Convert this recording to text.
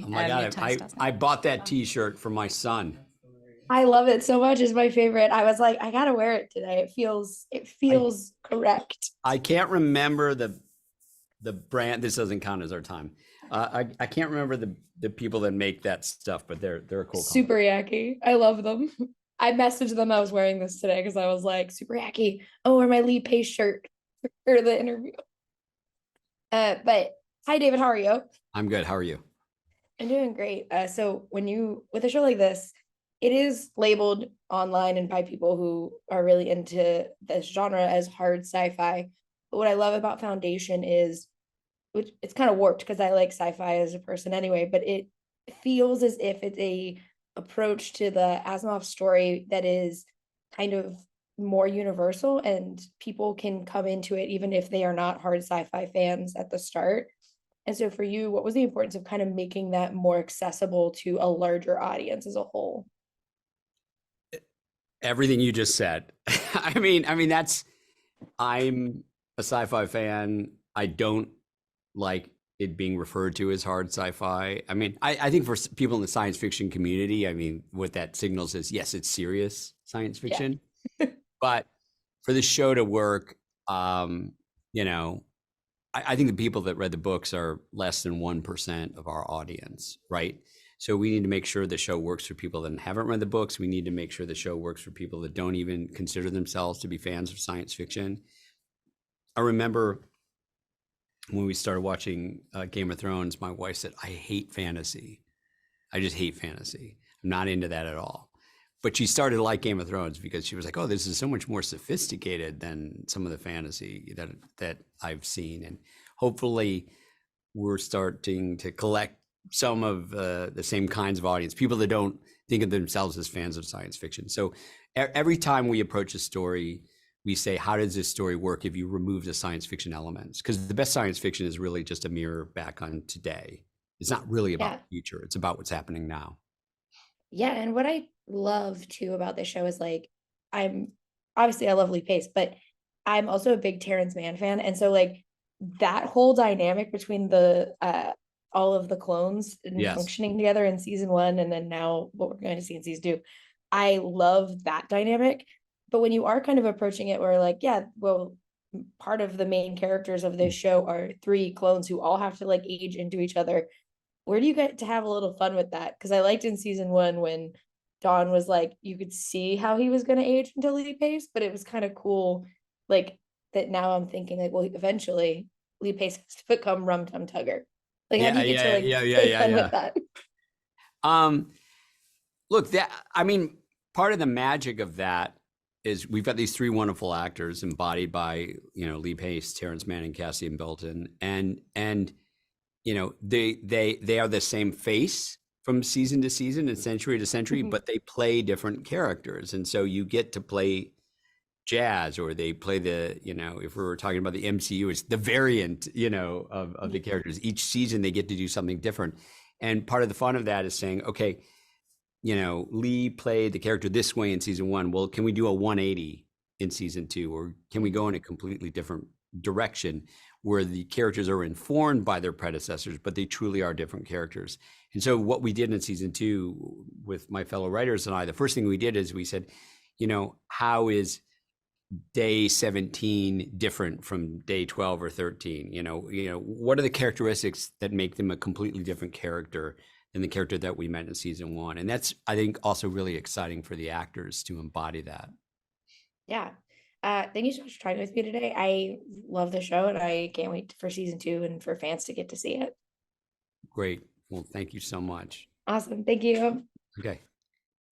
Oh my God, mid-sized I dozen. bought that T-shirt for my son. I love it so much. It's my favorite. I was like, I gotta wear it today. It I feels correct. I can't remember the brand. This doesn't count as our time. I can't remember the people that make that stuff, but they're a cool company. Super yucky. I love them. I messaged them I was wearing this today because I was like, super yucky. Oh, wear my Lee Pace shirt for the interview. But hi David, how are you? I'm good. How are you? I'm doing great. So when you with a show like this, it is labeled online and by people who are really into this genre as hard sci-fi. But what I love about Foundation is, which it's kind of warped because I like sci-fi as a person anyway, but it feels as if it's a approach to the Asimov story that is kind of more universal and people can come into it even if they are not hard sci-fi fans at the start. And so for you, what was the importance of kind of making that more accessible to a larger audience as a whole? Everything you just said. That's I'm a sci-fi fan. I don't like it being referred to as hard sci-fi. I think for people in the science fiction community, what that signals is, yes, it's serious science fiction. Yeah. But for the show to work, you know, I think the people that read the books are less than 1% of our audience, right? So we need to make sure the show works for people that haven't read the books. We need to make sure the show works for people that don't even consider themselves to be fans of science fiction. I remember when we started watching Game of Thrones, my wife said, I hate fantasy. I just hate fantasy. I'm not into that at all. But she started to like Game of Thrones because she was like, oh, this is so much more sophisticated than some of the fantasy that I've seen. And hopefully we're starting to collect some of the same kinds of audience, people that don't think of themselves as fans of science fiction. So every time we approach a story, we say, how does this story work if you remove the science fiction elements? Because the best science fiction is really just a mirror back on today. It's not really about Yeah. the future. It's about what's happening now. Yeah, and what I love too about this show is like I'm obviously I love Lee Pace, but I'm also a big Terrence Mann fan. And so like that whole dynamic between the all of the clones and Yes. functioning together in season one and then now what we're going to see in season two, I love that dynamic. But when you are kind of approaching it where like, yeah, well, part of the main characters of this show are three clones who all have to like age into each other, where do you get to have a little fun with that? Because I liked in season one when Don was like, you could see how he was going to age until Lee Pace, but it was kind of cool. Like that now I'm thinking like, well, eventually Lee Pace has to become Rum Tum Tugger. Like, how do Yeah, you get to yeah, like yeah, yeah, play yeah, fun yeah. with that? Um, Look, part of the magic of that is we've got these three wonderful actors embodied by, Lee Pace, Terrence Mann, and Cassian Belton, and they are the same face from season to season and century to century, Mhm. but they play different characters, and so you get to play Jazz, or they play if we were talking about the MCU, it's the variant, of the characters. Each season they get to do something different, and part of the fun of that is saying, okay, Lee played the character this way in season one. Well, can we do a 180 in season two? Or can we go in a completely different direction where the characters are informed by their predecessors, but they truly are different characters? And so what we did in season two with my fellow writers and I, the first thing we did is we said, how is day 17 different from day 12 or 13? What are the characteristics that make them a completely different character than the character that we met in season one? And that's, I think, also really exciting for the actors to embody that. Yeah. Thank you so much for talking with me today. I love the show and I can't wait for season two and for fans to get to see it. Great. Well, thank you so much. Awesome. Thank you. Okay.